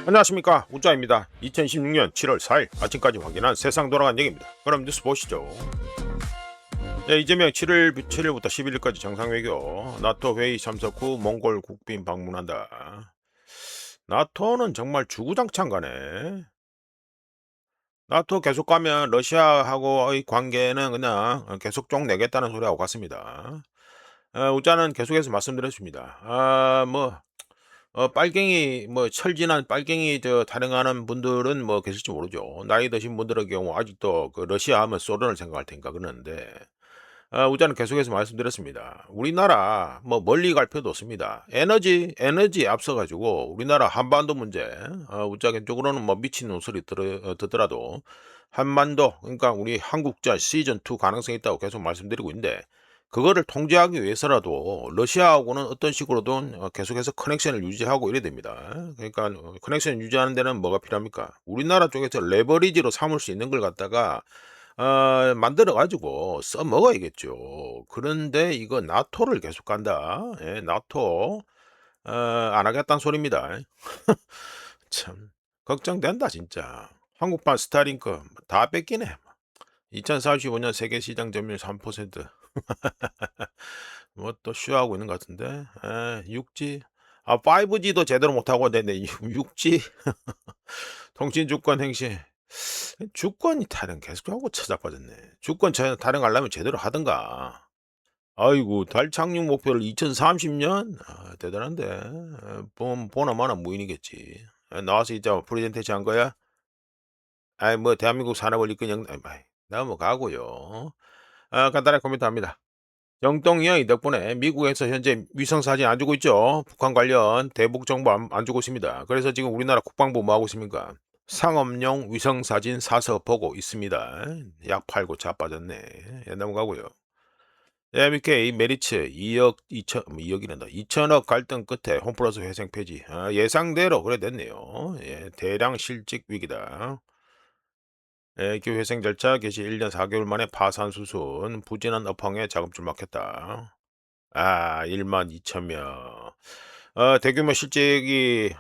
안녕하십니까, 우짜입니다. 2016년 7월 4일 아침까지 확인한 세상 돌아간 얘기입니다. 그럼 뉴스 보시죠. 네, 이재명 7일부터 11일까지 정상외교 나토 회의 참석 후 몽골 국빈 방문한다. 나토는 정말 주구장창 가네. 나토 계속 가면 러시아하고의 관계는 그냥 계속 쪽 내겠다는 소리하고 같습니다. 우짜는 계속해서 말씀드렸습니다. 빨갱이 철진한 빨갱이 타령하는 분들은 계실지 모르죠. 나이 드신 분들의 경우 아직도 그 러시아 하면 소련을 생각할 테니까 그러는데, 우자는 계속해서 말씀드렸습니다. 우리나라 멀리 갈 필요도 없습니다. 에너지 앞서 가지고 우리나라 한반도 문제, 우자 쪽으로는 미친 소리 듣더라도 한반도, 그러니까 우리 한국자 시즌 2 가능성이 있다고 계속 말씀드리고 있는데, 그거를 통제하기 위해서라도 러시아하고는 어떤 식으로든 계속해서 커넥션을 유지하고 이래야 됩니다. 그러니까 커넥션 유지하는 데는 뭐가 필요합니까? 우리나라 쪽에서 레버리지로 삼을 수 있는 걸 갖다가 만들어 가지고 써먹어야겠죠. 그런데 이거 나토를 계속 간다. 예, 나토 안 하겠다는 소리입니다. 참 걱정된다 진짜. 한국판 스타링크 다 뺏기네. 2045년 세계 시장 점유율 3%. 또 쉬어하고 있는 것 같은데. 6G. 5G도 제대로 못하고 내네. 6G. 통신 주권 행시. 주권이 타령 계속하고 찾아빠졌네. 주권 타령하려면 제대로 하든가. 아이고, 달 착륙 목표를 2030년? 대단한데. 보나 마나 무인이겠지. 나와서 이제 프레젠테이션 한 거야? 대한민국 산업을 이끄는, 넘어가고요. 간단하게 코멘트합니다. 영동이의 덕분에 미국에서 현재 위성사진 안 주고 있죠. 북한 관련 대북 정보 안 주고 있습니다. 그래서 지금 우리나라 국방부 뭐 하고 있습니까? 상업용 위성사진 사서 보고 있습니다. 약 팔고 자빠졌네. 넘어가고요. MK 메리츠 2억 2천 2억이란다. 2천억 갈등 끝에 홈플러스 회생 폐지. 예상대로 그래 됐네요. 예, 대량 실직 위기다. 교회생 절차 개시 1년 4개월 만에 파산 수순, 부진한 업황에 자금줄 막혔다. 1만 2천 명. 대규모 실직이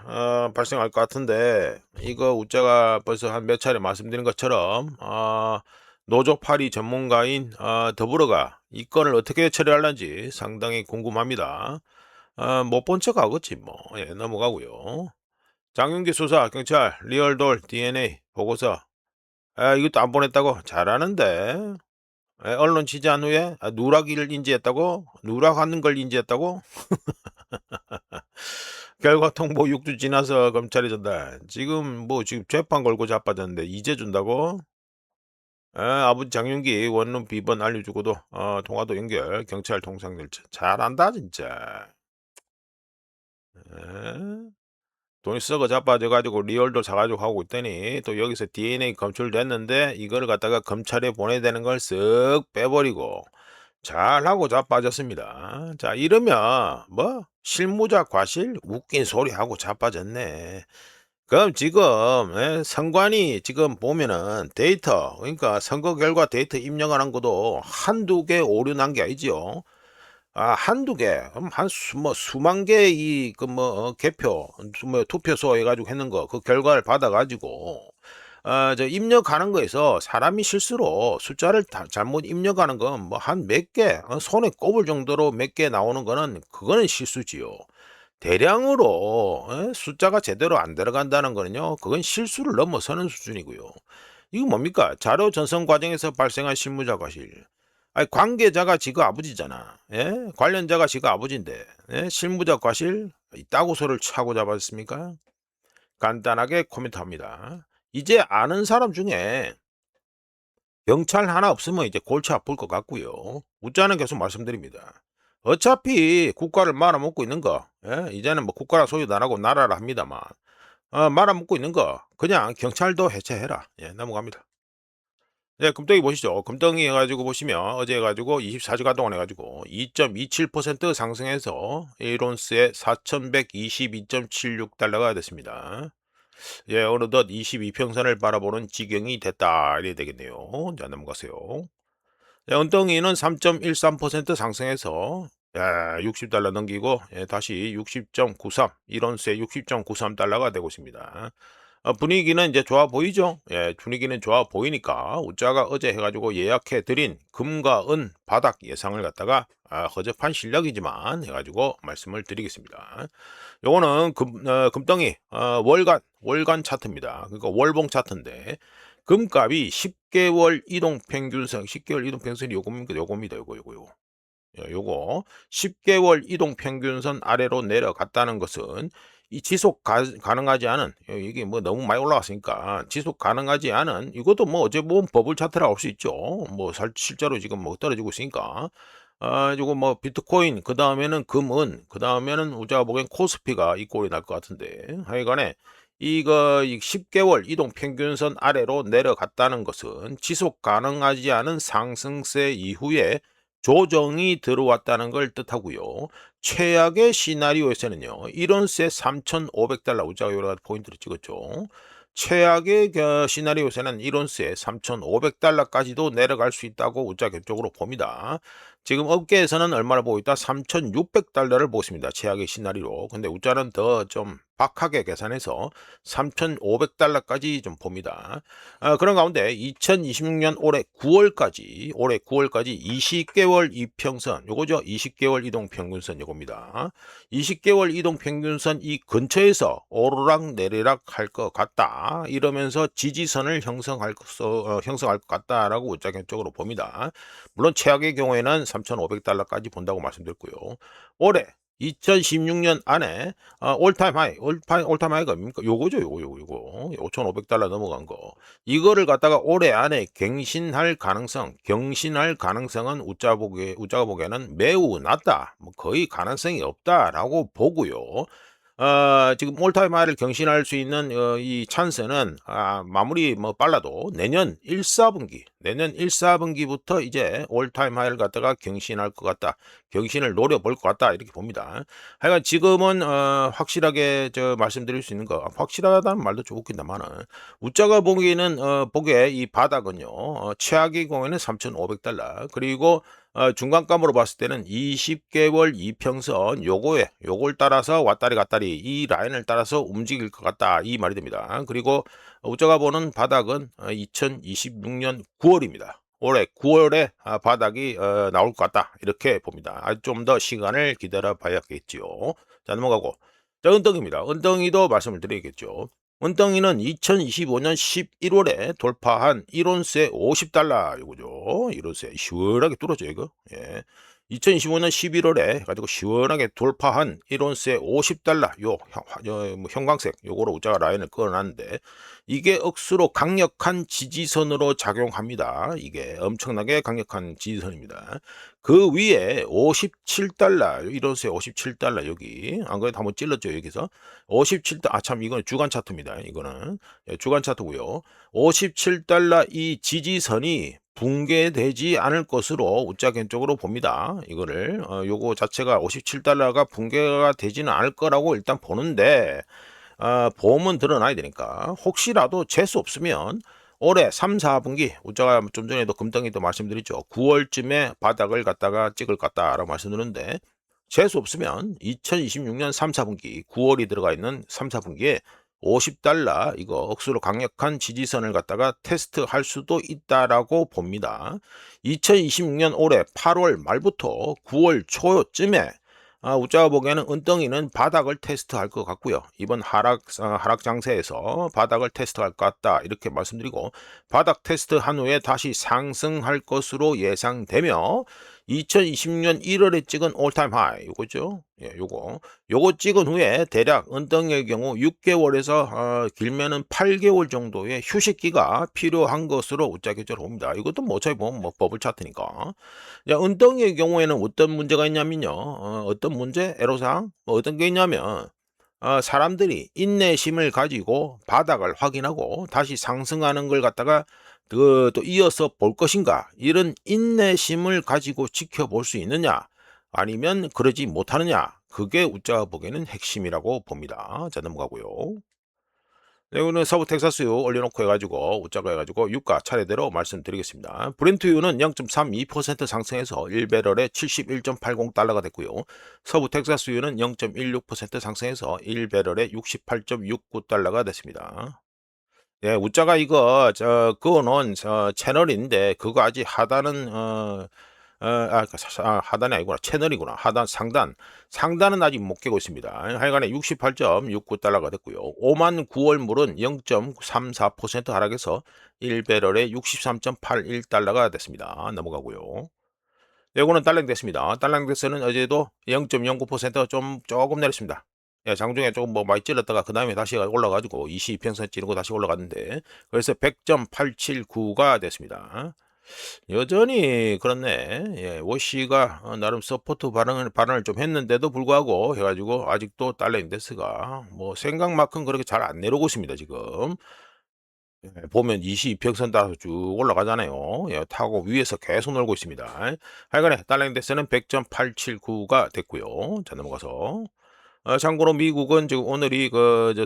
발생할 것 같은데, 이거 우짜가 벌써 한 몇 차례 말씀드린 것처럼 노조 파리 전문가인 더불어가 이 건을 어떻게 처리할는지 상당히 궁금합니다. 못 본 척 하겠지 뭐. 예, 넘어가고요. 장윤기 수사 경찰 리얼돌 DNA 보고서. 이것도 안 보냈다고? 잘하는데. 언론 취재한 후에 누락을 인지했다고? 누락하는 걸 인지했다고? 결과 통보 6주 지나서 검찰에 전달. 지금 재판 걸고 자빠졌는데 이제 준다고? 아버지 장윤기 원룸 비번 알려주고도 통화도 연결 경찰 통상 절차 잘한다 진짜. 에? 돈이 썩어 자빠져 가지고 리얼도 사 가지고 하고 있더니 또 여기서 DNA 검출됐는데 이거를 갖다가 검찰에 보내야 되는 걸 쓱 빼버리고 잘하고 자빠졌습니다. 자, 이러면 실무자 과실 웃긴 소리하고 자빠졌네. 그럼 지금 선관위 지금 보면은 데이터, 그러니까 선거 결과 데이터 입력하는 것도 한두 개 오류 난 게 아니지요. 한두 개, 그럼 수만 개 개표, 투표소 해가지고 했는 거, 그 결과를 받아가지고, 입력하는 거에서 사람이 실수로 숫자를 잘못 입력하는 건 한 몇 개, 손에 꼽을 정도로 몇 개 나오는 거는, 그거는 실수지요. 대량으로, 숫자가 제대로 안 들어간다는 거는요, 그건 실수를 넘어서는 수준이고요. 이거 뭡니까? 자료 전송 과정에서 발생한 실무자 과실. 아니, 관계자가 지가 아버지잖아. 예? 관련자가 지가 아버지인데, 예? 실무자 과실 있다고 소를 차고 잡았습니까? 간단하게 코멘트합니다. 이제 아는 사람 중에 경찰 하나 없으면 이제 골치 아플 것 같고요. 웃자는 계속 말씀드립니다. 어차피 국가를 말아먹고 있는 거, 예? 이제는 국가라 소유도 안 하고 나라라 합니다만, 말아먹고 있는 거, 그냥 경찰도 해체해라. 예, 넘어갑니다. 네, 금덩이 보시죠. 금덩이 해가지고 보시면 어제 해가지고 24시간 동안 해가지고 2.27% 상승해서 1온스에 4,122.76달러가 됐습니다. 예, 어느덧 22평선을 바라보는 지경이 됐다. 이래야 되겠네요. 자, 넘어가세요. 네, 은덩이는 3.13% 상승해서 야, $60 넘기고 다시 60.93 이런스에 60.93달러가 되고 있습니다. 분위기는 이제 좋아 보이죠? 예, 분위기는 좋아 보이니까 우짜가 어제 해가지고 예약해 드린 금과 은 바닥 예상을 갖다가 허접한 실력이지만 해가지고 말씀을 드리겠습니다. 요거는 금덩이 월간 차트입니다. 그러니까 월봉 차트인데 금값이 10개월 이동 평균선 10개월 이동 평균선이 요겁니다. 요거. 요거 10개월 이동 평균선 아래로 내려갔다는 것은 이 지속 가능하지 않은 이게 뭐 너무 많이 올라갔으니까 지속 가능하지 않은 이것도 뭐 어제 보면 버블 차트라 할 수 있죠. 뭐 실제로 지금 뭐 떨어지고 있으니까 요거 뭐 비트코인 그다음에는 금은 그다음에는 우리가 보기엔 코스피가 이 꼴이 날 것 같은데 하여간에 이거 10개월 이동 평균선 아래로 내려갔다는 것은 지속 가능하지 않은 상승세 이후에 조정이 들어왔다는 걸 뜻하고요. 최악의 시나리오에서는요. 이런세 $3,500 우리가 여러 가지 포인트를 찍었죠. 최악의 시나리오에서는 이런세 $3,500까지도 내려갈 수 있다고 우짜 격적으로 봅니다. 지금 업계에서는 얼마를 보고 있다? $3,600를 보고 있습니다. 최악의 시나리오. 근데 우짜는 더 좀 박하게 계산해서 $3,500까지 좀 봅니다. 그런 가운데 2026년 올해 9월까지 20개월 이평선 요거죠. 20개월 이동 평균선 요겁니다. 20개월 이동 평균선 이 근처에서 오르락 내리락 할 것 같다. 이러면서 지지선을 형성할 것 같다라고 우짜경적으로 봅니다. 물론 최악의 경우에는 $3,500까지 본다고 말씀드렸고요. 올해 2016년 안에 올타임 하이가 뭡니까? 요거죠. 요거. $5,500 넘어간 거. 이거를 갖다가 올해 안에 경신할 가능성은 우짜가 보기에는 매우 낮다. 뭐 거의 가능성이 없다라고 보고요. 지금 올타임 하이를 경신할 수 있는 이 찬스는 마무리 뭐 빨라도 내년 1, 4분기부터 이제 올타임 하이를 갖다가 경신할 것 같다. 경신을 노려볼 것 같다. 이렇게 봅니다. 하여간 지금은 확실하게 말씀드릴 수 있는 거 확실하다는 말도 좀 웃긴다만은 우짜가 보기에 이 바닥은요. 최악의 경우에는 $3,500 그리고 중간감으로 봤을 때는 20개월 이평선 요걸 따라서 왔다리 갔다리 이 라인을 따라서 움직일 것 같다 이 말이 됩니다. 그리고 우짜가 보는 바닥은 2026년 9월입니다. 올해 9월에 바닥이 나올 것 같다 이렇게 봅니다. 좀 더 시간을 기다려 봐야겠지요. 자 넘어가고 자 은덩이입니다. 은덩이도 말씀을 드리겠죠. 은덩이는 2025년 11월에 돌파한 1온스에 $50 이거죠. 1온스에 시원하게 뚫었죠 이거. 예. 2025년 11월에 가지고 시원하게 돌파한 1온스에 $50 뭐 형광색 요거로 우짜가 라인을 끌어놨는데 이게 억수로 강력한 지지선으로 작용합니다. 이게 엄청나게 강력한 지지선입니다. 그 위에 $57 1온스에 $57 여기 안 그래도 한번 찔렀죠 여기서 57달러 참 이거는 주간 차트입니다. 이거는 주간 차트고요. $57 이 지지선이 붕괴되지 않을 것으로 우짜겐쪽으로 봅니다. 이거를 요거 자체가 $57가 붕괴가 되지는 않을 거라고 일단 보는데 보험은 드러나야 되니까 혹시라도 재수 없으면 올해 3, 4분기 우짜가 좀 전에도 금덩이도 말씀드렸죠. 9월쯤에 바닥을 갖다가 찍을 것 같다라고 말씀드렸는데 재수 없으면 2026년 3, 4분기 9월이 들어가 있는 3, 4분기에 $50 이거 억수로 강력한 지지선을 갖다가 테스트할 수도 있다라고 봅니다. 2026년 올해 8월 말부터 9월 초쯤에 우짜가 보기에는 은덩이는 바닥을 테스트할 것 같고요. 이번 하락 장세에서 바닥을 테스트할 것 같다 이렇게 말씀드리고 바닥 테스트한 후에 다시 상승할 것으로 예상되며 2020년 1월에 찍은 올타임 하이 요거죠. 예, 요거 찍은 후에 대략 은덩이의 경우 6개월에서 길면은 8개월 정도의 휴식기가 필요한 것으로 우짜기적으로 봅니다. 이것도 뭐 어차피 보면 뭐 버블 차트니까. 야, 은덩이의 경우에는 어떤 문제가 있냐면요. 어떤 문제? 애로사항? 뭐 어떤 게 있냐면 사람들이 인내심을 가지고 바닥을 확인하고 다시 상승하는 걸 갖다가 또 이어서 볼 것인가 이런 인내심을 가지고 지켜볼 수 있느냐 아니면 그러지 못하느냐 그게 우짜가 보기에는 핵심이라고 봅니다. 자 넘어가고요. 네, 오늘 서부 텍사스유 올려놓고 해가지고 웃자고 해가지고 유가 차례대로 말씀드리겠습니다. 브렌트유는 0.32% 상승해서 1배럴에 71.80달러가 됐고요. 서부 텍사스유는 0.16% 상승해서 1배럴에 68.69달러가 됐습니다. 예, 웃자가 이거 그거는 채널인데 그거 아직 하단은 하단이 아니구나. 채널이구나. 하단, 상단. 상단은 아직 못 깨고 있습니다. 하여간에 68.69달러가 됐고요. 5만 9월 물은 0.34% 하락해서 1배럴에 63.81달러가 됐습니다. 넘어가고요. 요거는 달랑됐습니다. 달랑됐서는 어제도 0.09% 조금 내렸습니다. 예, 장중에 조금 뭐 많이 찔렀다가 그 다음에 다시 올라가지고 22평선 찌르고 다시 올라갔는데 그래서 100.879가 됐습니다. 여전히 그렇네. 예, 워시가 나름 서포트 반응을 좀 했는데도 불구하고 해가지고 아직도 달러 인덱스가 뭐 생각만큼 그렇게 잘 안 내려오고 있습니다, 지금. 예, 보면 22평선 따라서 쭉 올라가잖아요. 예, 타고 위에서 계속 놀고 있습니다. 하여간에 달러 인덱스는 100.879가 됐고요. 자, 넘어가서. 참고로 미국은 지금 오늘이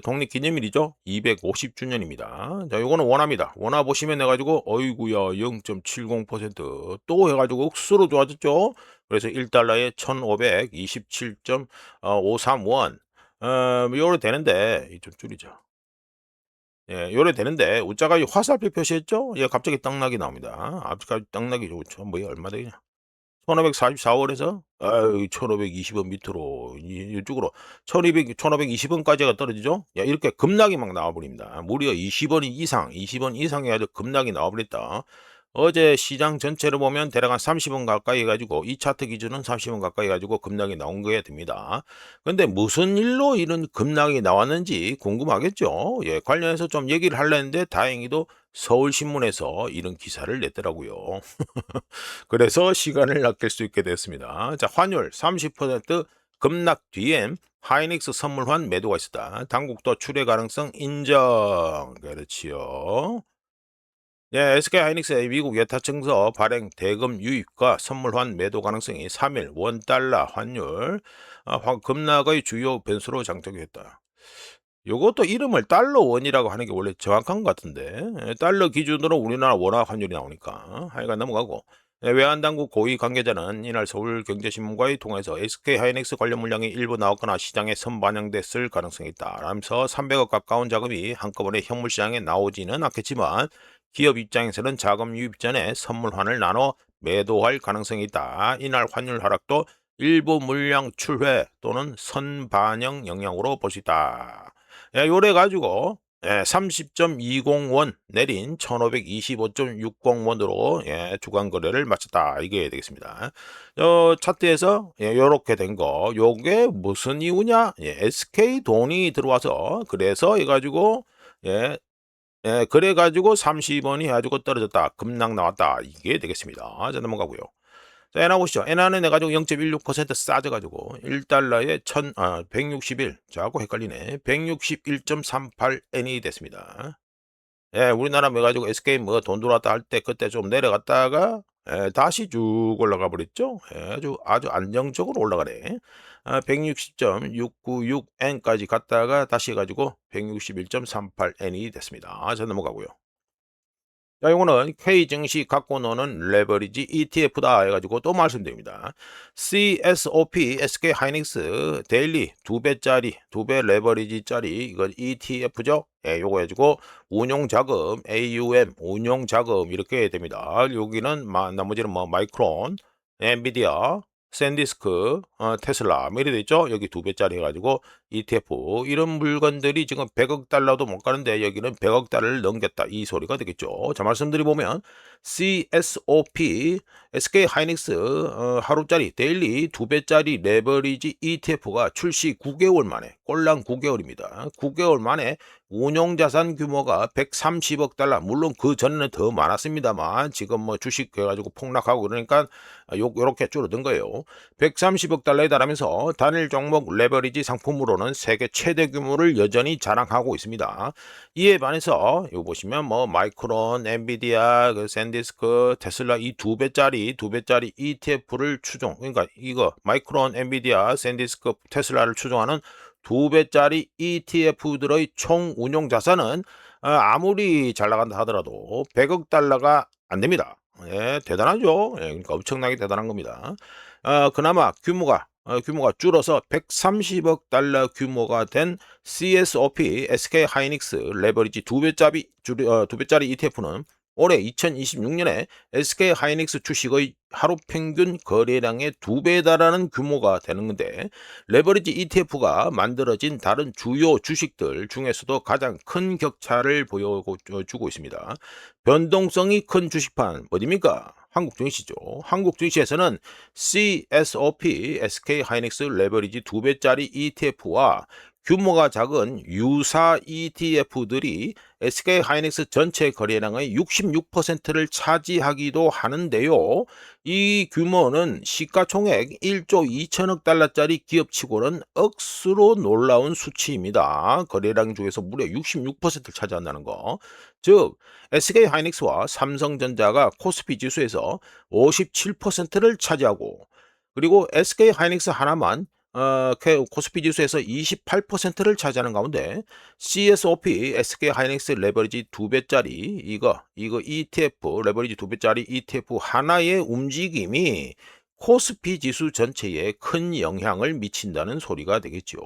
독립기념일이죠. 250주년입니다. 자, 요거는 원화입니다. 원화 보시면 해가지고, 어이구야, 0.70%또 해가지고 억수로 좋아졌죠. 그래서 1달러에 1527.53원. 요래 되는데, 좀 줄이자. 예, 요래 되는데, 웃자가 이 화살표 표시했죠? 예, 갑자기 떡락이 나옵니다. 앞까지 떡락이 좋죠. 뭐야, 얼마 되냐? 1544원에서 1520원 밑으로 이쪽으로 1220원까지가 떨어지죠. 야, 이렇게 급락이 막 나와버립니다. 무려 20원 이상 해가지고 급락이 나와버렸다. 어제 시장 전체를 보면 대략 한 30원 가까이 해가지고 이 차트 기준은 30원 가까이 해가지고 급락이 나온 거야 됩니다. 근데 무슨 일로 이런 급락이 나왔는지 궁금하겠죠. 예, 관련해서 좀 얘기를 하려는데 다행히도 서울신문에서 이런 기사를 냈더라고요. 그래서 시간을 아낄 수 있게 됐습니다. 자, 환율 30% 급락 뒤엔 하이닉스 선물환 매도가 있었다. 당국도 출회 가능성 인정. 그렇지요. 예, SK 하이닉스의 미국 예타증서 발행 대금 유입과 선물환 매도 가능성이 3일 원달러 환율 급락의 주요 변수로 장착했다. 요것도 이름을 달러 원이라고 하는 게 원래 정확한 것 같은데 달러 기준으로 우리나라 원화 환율이 나오니까 하여간 넘어가고 외환당국 고위 관계자는 이날 서울경제신문과의 통화에서 SK 하이닉스 관련 물량이 일부 나왔거나 시장에 선반영됐을 가능성이 있다 라면서 300억 가까운 자금이 한꺼번에 현물 시장에 나오지는 않겠지만 기업 입장에서는 자금 유입 전에 선물환을 나눠 매도할 가능성이 있다. 이날 환율 하락도 일부 물량 출회 또는 선반영 영향으로 볼 수 있다. 예, 요래 가지고 30.20원 내린 1525.60원으로 주간 거래를 마쳤다. 이게 되겠습니다. 차트에서 요렇게 된 거. 요게 무슨 이유냐? SK 돈이 들어와서 그래서 해 가지고 예, 그래 가지고 30원이 해 가지고 떨어졌다. 급락 나왔다. 이게 되겠습니다. 자, 넘어가고요. 자, 엔화 보시죠. 엔화는 내가지고 0.16% 싸져가지고 1달러에 161. 자꾸 헷갈리네. 161.38엔이 됐습니다. 예, 우리나라 매가지고 SK 뭐 돈 들어왔다 할 때 그때 좀 내려갔다가 다시 쭉 올라가 버렸죠. 아주 안정적으로 올라가네. 160.696엔까지 갔다가 다시 해가지고 161.38엔이 됐습니다. 자, 넘어가고요. 자, 요거는 K 증시 갖고 노는 레버리지 ETF다 해가지고 또 말씀드립니다. CSOP SK 하이닉스 데일리 2배짜리 2배 레버리지짜리 이거 ETF죠. 요거 해가지고 운용 자금 운용 자금 이렇게 됩니다. 여기는 나머지는 뭐 마이크론, 엔비디아, 샌디스크, 테슬라 뭐 이렇게 돼 있죠. 여기 2배짜리 해가지고 ETF 이런 물건들이 지금 100억 달러도 못 가는데 여기는 100억 달러를 넘겼다 이 소리가 되겠죠. 자, 말씀드리보면 CSOP SK 하이닉스 하루짜리 데일리 2배짜리 레버리지 ETF가 출시 9개월 만에 꼴랑 9개월입니다. 9개월 만에 운용자산 규모가 130억 달러 물론 그 전에는 더 많았습니다만 지금 뭐 주식 해가지고 폭락하고 그러니까 요렇게 줄어든 거예요. 130억 달러에 달하면서 단일 종목 레버리지 상품으로는 세계 최대 규모를 여전히 자랑하고 있습니다. 이에 반해서 이거 보시면 뭐 마이크론, 엔비디아, 샌디스크, 테슬라 이 2배짜리 ETF를 추종 그러니까 이거 마이크론, 엔비디아, 샌디스크, 테슬라를 추종하는 2배짜리 ETF들의 총 운용 자산은 아무리 잘 나간다 하더라도 100억 달러가 안 됩니다. 예, 대단하죠. 예, 그러니까 엄청나게 대단한 겁니다. 그나마 규모가 줄어서 130억 달러 규모가 된 CSOP SK 하이닉스 레버리지 2배짜리 ETF는 올해 2026년에 SK 하이닉스 주식의 하루 평균 거래량의 2배에 달하는 규모가 되는 건데, 레버리지 ETF가 만들어진 다른 주요 주식들 중에서도 가장 큰 격차를 보여주고 있습니다. 변동성이 큰 주식판 어디입니까? 한국 증시죠. 한국 증시에서는 CSOP SK 하이닉스 레버리지 2배짜리 ETF와 규모가 작은 유사 ETF들이 SK 하이닉스 전체 거래량의 66%를 차지하기도 하는데요. 이 규모는 시가총액 1조 2천억 달러짜리 기업치고는 억수로 놀라운 수치입니다. 거래량 중에서 무려 66%를 차지한다는 거. 즉, SK 하이닉스와 삼성전자가 코스피 지수에서 57%를 차지하고, 그리고 SK 하이닉스 하나만 코스피 지수에서 28%를 차지하는 가운데, CSOP SK 하이닉스 레버리지 2배짜리 이거 ETF 레버리지 2배짜리 ETF 하나의 움직임이 코스피 지수 전체에 큰 영향을 미친다는 소리가 되겠죠.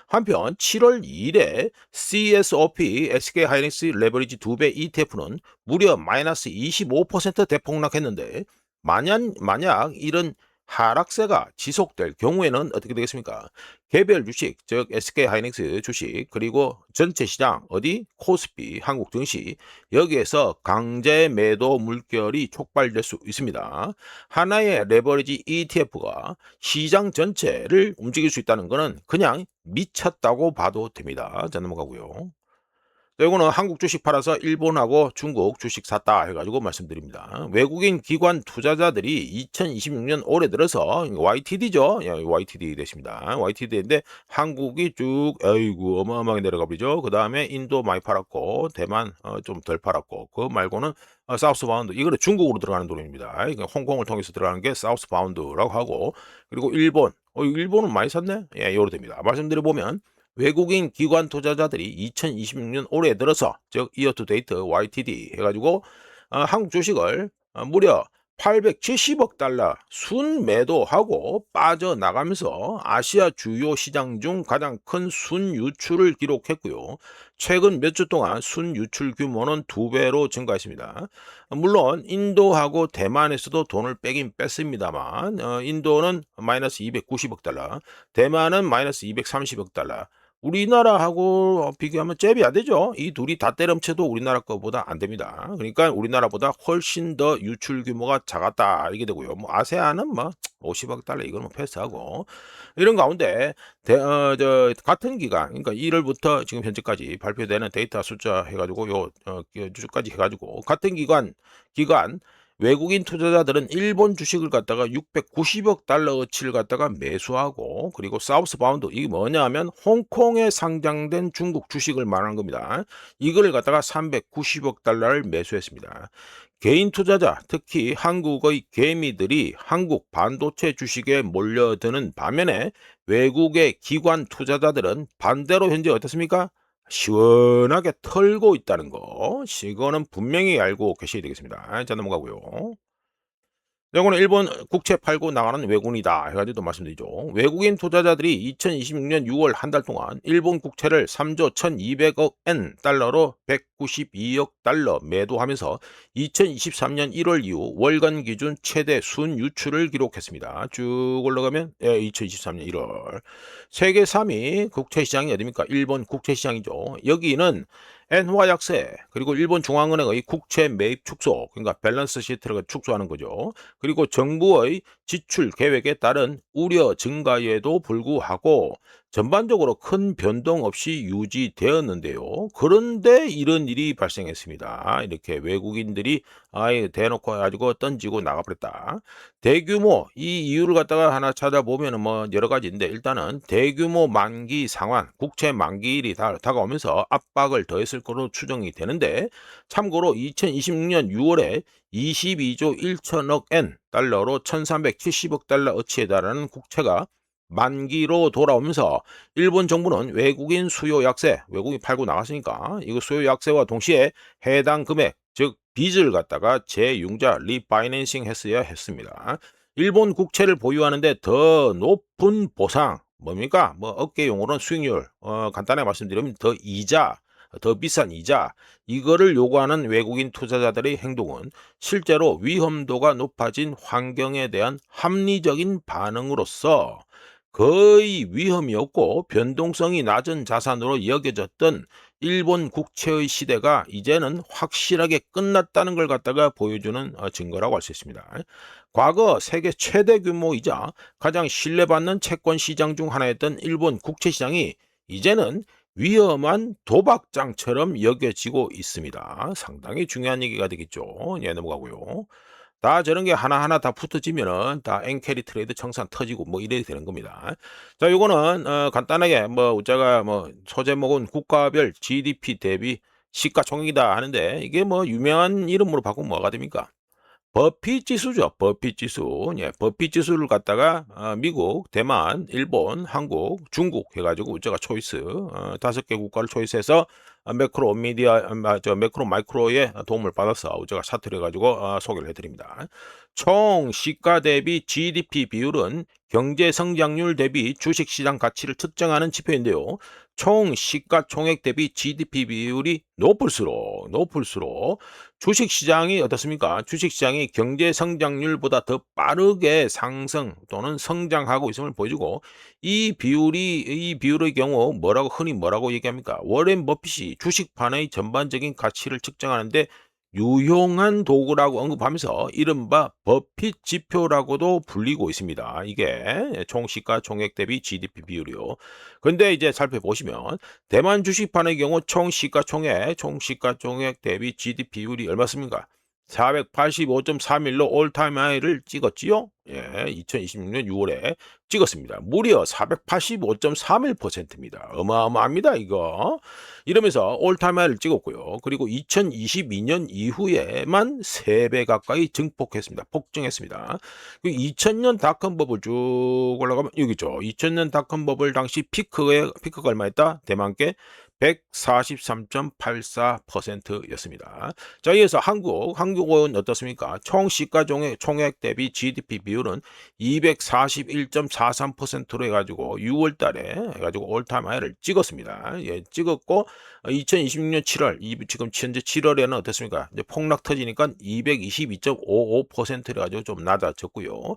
한편 7월 2일에 CSOP SK 하이닉스 레버리지 2배 ETF는 무려 마이너스 25% 대폭락했는데, 만약 이런 하락세가 지속될 경우에는 어떻게 되겠습니까? 개별 주식, 즉 SK 하이닉스 주식, 그리고 전체 시장 어디? 코스피, 한국 증시, 여기에서 강제 매도 물결이 촉발될 수 있습니다. 하나의 레버리지 ETF가 시장 전체를 움직일 수 있다는 것은 그냥 미쳤다고 봐도 됩니다. 자, 넘어가고요. 이거는 한국 주식 팔아서 일본하고 중국 주식 샀다 해가지고 말씀드립니다. 외국인 기관 투자자들이 2026년 올해 들어서 YTD죠. YTD 됐습니다. YTD인데 한국이 쭉 아이고 어마어마하게 내려가 버리죠. 그 다음에 인도 많이 팔았고, 대만 좀 덜 팔았고, 그거 말고는 사우스 바운드, 이거는 중국으로 들어가는 돈입니다. 그러니까 홍콩을 통해서 들어가는 게 사우스 바운드라고 하고, 그리고 일본은 많이 샀네. 예, 요로 됩니다. 말씀드려보면 외국인 기관 투자자들이 2026년 올해 들어서, 즉 이어 투 데이트 YTD 해가지고 한국 주식을 무려 870억 달러 순매도하고 빠져나가면서 아시아 주요 시장 중 가장 큰 순유출을 기록했고요. 최근 몇 주 동안 순유출 규모는 2배로 증가했습니다. 물론 인도하고 대만에서도 돈을 빼긴 뺐습니다만, 인도는 마이너스 290억 달러, 대만은 마이너스 230억 달러, 우리나라하고 비교하면 잽이 안 되죠. 이 둘이 다 때려쳐도 우리나라 거보다 안 됩니다. 그러니까 우리나라보다 훨씬 더 유출 규모가 작았다 이게 되고요. 뭐 아세안은 뭐 50억 달러 이거는 뭐 패스하고, 이런 가운데 같은 기간, 그러니까 1월부터 지금 현재까지 발표되는 데이터 숫자 해가지고 주까지 해가지고 같은 기간 외국인 투자자들은 일본 주식을 갖다가 690억 달러 어치를 갖다가 매수하고, 그리고 사우스 바운드, 이게 뭐냐 하면 홍콩에 상장된 중국 주식을 말하는 겁니다. 이걸 갖다가 390억 달러를 매수했습니다. 개인 투자자, 특히 한국의 개미들이 한국 반도체 주식에 몰려드는 반면에 외국의 기관 투자자들은 반대로 현재 어떻습니까? 시원하게 털고 있다는 거, 이거는 분명히 알고 계셔야 되겠습니다. 자, 넘어가고요. 이거는 일본 국채 팔고 나가는 외국인이다 해가지고 또 말씀드리죠. 외국인 투자자들이 2026년 6월 한 달 동안 일본 국채를 3조 1200억 엔 달러로 192억 달러 매도하면서 2023년 1월 이후 월간 기준 최대 순유출을 기록했습니다. 쭉 올라가면 2023년 1월 세계 3위 국채 시장이 어디입니까? 일본 국채 시장이죠. 여기는 엔화 약세, 그리고 일본 중앙은행의 국채 매입 축소, 그러니까 밸런스 시트를 축소하는 거죠. 그리고 정부의 지출 계획에 따른 우려 증가에도 불구하고 전반적으로 큰 변동 없이 유지되었는데요. 그런데 이런 일이 발생했습니다. 이렇게 외국인들이 아예 대놓고 가지고 던지고 나가버렸다. 대규모, 이 이유를 갖다가 하나 찾아보면 뭐 여러 가지인데, 일단은 대규모 만기 상환, 국채 만기일이 다가오면서 압박을 더했을 것으로 추정이 되는데, 참고로 2026년 6월에 22조 1천억 엔 달러로 1370억 달러 어치에 달하는 국채가 만기로 돌아오면서 일본 정부는 외국인 수요 약세, 외국인 팔고 나갔으니까 이거 수요 약세와 동시에 해당 금액, 즉 빚을 갖다가 재융자 리파이낸싱 했어야 했습니다. 일본 국채를 보유하는데 더 높은 보상, 뭡니까? 뭐 업계 용어로는 수익률, 간단하게 말씀드리면 더 이자, 더 비싼 이자, 이거를 요구하는 외국인 투자자들의 행동은 실제로 위험도가 높아진 환경에 대한 합리적인 반응으로서 거의 위험이 없고 변동성이 낮은 자산으로 여겨졌던 일본 국채의 시대가 이제는 확실하게 끝났다는 걸 갖다가 보여주는 증거라고 할 수 있습니다. 과거 세계 최대 규모이자 가장 신뢰받는 채권 시장 중 하나였던 일본 국채 시장이 이제는 위험한 도박장처럼 여겨지고 있습니다. 상당히 중요한 얘기가 되겠죠. 예, 넘어가고요. 다 저런 게 하나하나 다 붙어지면은 다 엔캐리 트레이드 청산 터지고 뭐 이래야 되는 겁니다. 자, 요거는 간단하게 뭐 우자가 뭐 소제목은 국가별 GDP 대비 시가총액이다 하는데 이게 뭐 유명한 이름으로 바꾸면 뭐가 됩니까? 버핏 지수죠. 버핏 지수. 예, 버핏 지수를 갖다가 미국, 대만, 일본, 한국, 중국 해가지고 우리가 초이스 5개 국가를 초이스해서 매크로 미디어, 매크로 마이크로의 도움을 받아서 우리가 차트를 해가지고 소개를 해드립니다. 총 시가 대비 GDP 비율은 경제 성장률 대비 주식시장 가치를 측정하는 지표인데요. 총 시가총액 대비 GDP 비율이 높을수록 주식시장이 어떻습니까? 주식시장이 경제 성장률보다 더 빠르게 상승 또는 성장하고 있음을 보여주고 이 비율의 경우 흔히 뭐라고 얘기합니까? 워렌 버핏이 주식판의 전반적인 가치를 측정하는데 유용한 도구라고 언급하면서 이른바 버핏 지표라고도 불리고 있습니다. 이게 총 시가총액 대비 GDP 비율이요. 근데 이제 살펴보시면 대만 주식판의 경우 총 시가총액 대비 GDP 비율이 얼마습니까? 485.31로 올타임 하이를 찍었지요? 예, 2026년 6월에 찍었습니다. 무려 485.31%입니다. 어마어마합니다, 이거. 이러면서 올타임 하이를 찍었고요. 그리고 2022년 이후에만 3배 가까이 증폭했습니다. 폭증했습니다. 2000년 닷컴 버블 쭉 올라가면 여기 있죠. 2000년 닷컴 버블 당시 피크가 얼마였다? 대만께 143.84%였습니다. 자, 이어서 한국은 어떻습니까? 총 시가총액 대비 GDP 비율은 241.43%로 해가지고 6월 달에 해가지고 올타임 하이를 찍었습니다. 예, 찍었고 2026년 7월, 지금 현재 7월에는 어떻습니까? 이제 폭락 터지니까 222.55%를 가지고 좀 낮아졌고요.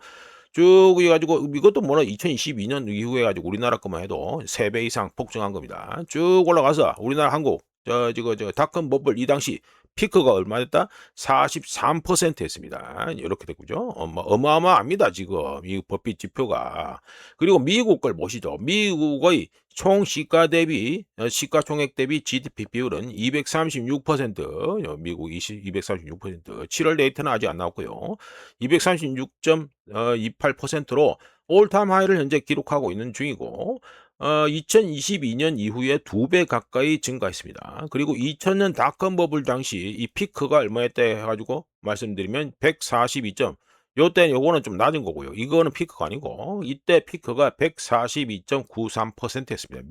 쭉 해가지고 이것도 2022년 이후에 가지고 우리나라 것만 해도 3배 이상 폭증한 겁니다. 쭉 올라가서 우리나라 한국 저 닷컴 버블 이 당시 피크가 얼마였다? 43%였습니다. 이렇게 됐고요. 어마어마합니다, 지금 이 버핏 지표가. 그리고 미국 걸 보시죠. 미국의 총 시가 대비 시가총액 대비 GDP 비율은 236%, 미국 236%, 7월 데이터는 아직 안 나왔고요. 236.28%로 올타임 하이를 현재 기록하고 있는 중이고 2022년 이후에 2배 가까이 증가했습니다. 그리고 2000년 닷컴 버블 당시 이 피크가 얼마였다 해가지고 말씀드리면 142점. 요거는 좀 낮은 거고요. 이거는 피크가 아니고 이때 피크가 142.93%였습니다.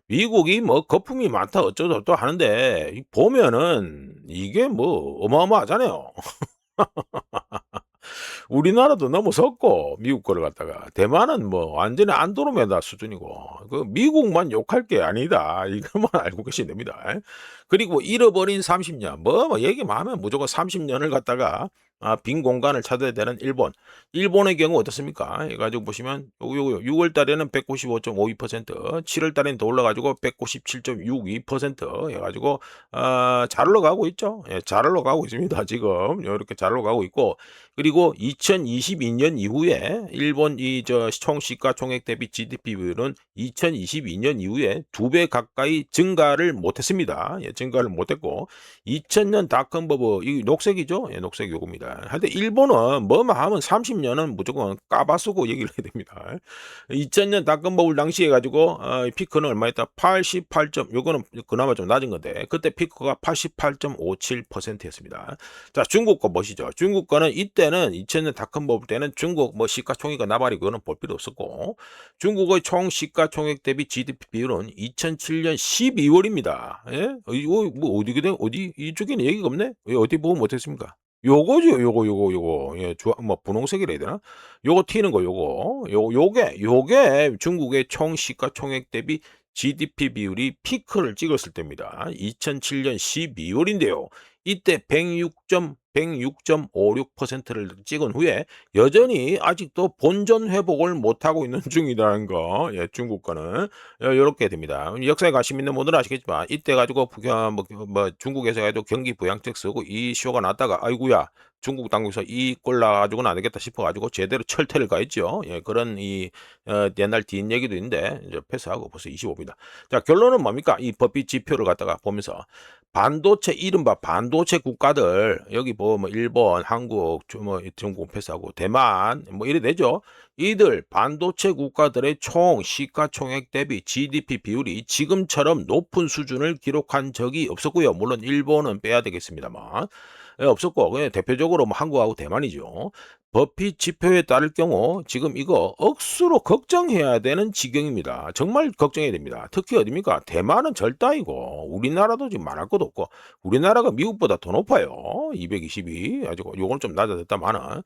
미국이 뭐 거품이 많다 어쩌고저쩌고 하는데 보면은 이게 뭐 어마어마하잖아요. 우리나라도 넘어섰고 미국 거를 갖다가 대만은 뭐 완전히 안드로메다 수준이고 그 미국만 욕할 게 아니다. 이것만 알고 계시면 됩니다. 그리고 잃어버린 30년 뭐 얘기만 하면 무조건 30년을 갖다가 빈 공간을 찾아야 되는 일본의 경우 어떻습니까? 해가지고 보시면 요거 6월 달에는 195.52%, 7월 달에는 더 올라가지고 197.62% 해가지고 잘 올라가고 있죠. 예, 잘 올라가고 있습니다. 지금 이렇게 잘 올라가고 있고 그리고 2022년 이후에 일본 총 시가총액 대비 GDP 비율은 2022년 이후에 2배 가까이 증가를 못했습니다. 예, 증가를 못했고 2000년 닷컴 버블 이 녹색이죠. 예, 녹색 요겁니다. 됩니다. 하여튼 일본은 뭐만 하면 30년은 무조건 까바쓰고 얘기를 해야 됩니다. 2000년 닷컴버블 당시에 가지고 피크는 얼마였다? 88. 요거는 그나마 좀 낮은 건데 그때 피크가 88.57%였습니다. 자, 중국 거 보시죠. 중국 거는 이때는 2000년 닷컴버블 때는 중국 뭐 시가총액과 나발이 그거는 볼 필요 없었고 중국의 총 시가총액 대비 GDP 비율은 2007년 12월입니다. 예? 이거 뭐 어디 이쪽에는 얘기가 없네? 어디 보면 못했습니까? 요거죠. 요거. 예, 뭐 분홍색이라 해야 되나? 요거 튀는 거 요거. 요게 중국의 총 시가총액 대비 GDP 비율이 피크를 찍었을 때입니다. 2007년 12월인데요. 이때 106.56%를 찍은 후에 여전히 아직도 본전 회복을 못하고 있는 중이라는 거. 예, 중국 거는 요렇게 됩니다. 역사에 관심 있는 분들은 아시겠지만 이때 가지고 중국에서 가지고 경기 부양책 쓰고 이 쇼가 났다가 아이고야 중국 당국에서 이 꼴 나가지고는 안 되겠다 싶어가지고 제대로 철퇴를 가했죠. 예, 그런 옛날 뒷 얘기도 있는데 이제 패스하고 벌써 25입니다. 자, 결론은 뭡니까? 이 법비 지표를 갖다가 보면서 반도체 이른바 반도체 국가들 여기 뭐 일본, 한국, 중국 패스하고 대만 뭐 이래 되죠. 이들 반도체 국가들의 총 시가총액 대비 GDP 비율이 지금처럼 높은 수준을 기록한 적이 없었고요. 물론 일본은 빼야 되겠습니다만. 예, 없었고 그냥 대표적으로 뭐 한국하고 대만이죠. 버피 지표에 따를 경우 지금 이거 억수로 걱정해야 되는 지경입니다. 정말 걱정해야 됩니다. 특히 어디입니까? 대만은 절단이고 우리나라도 지금 말할 것도 없고 우리나라가 미국보다 더 높아요. 222. 아직 요건 좀 낮아졌다마는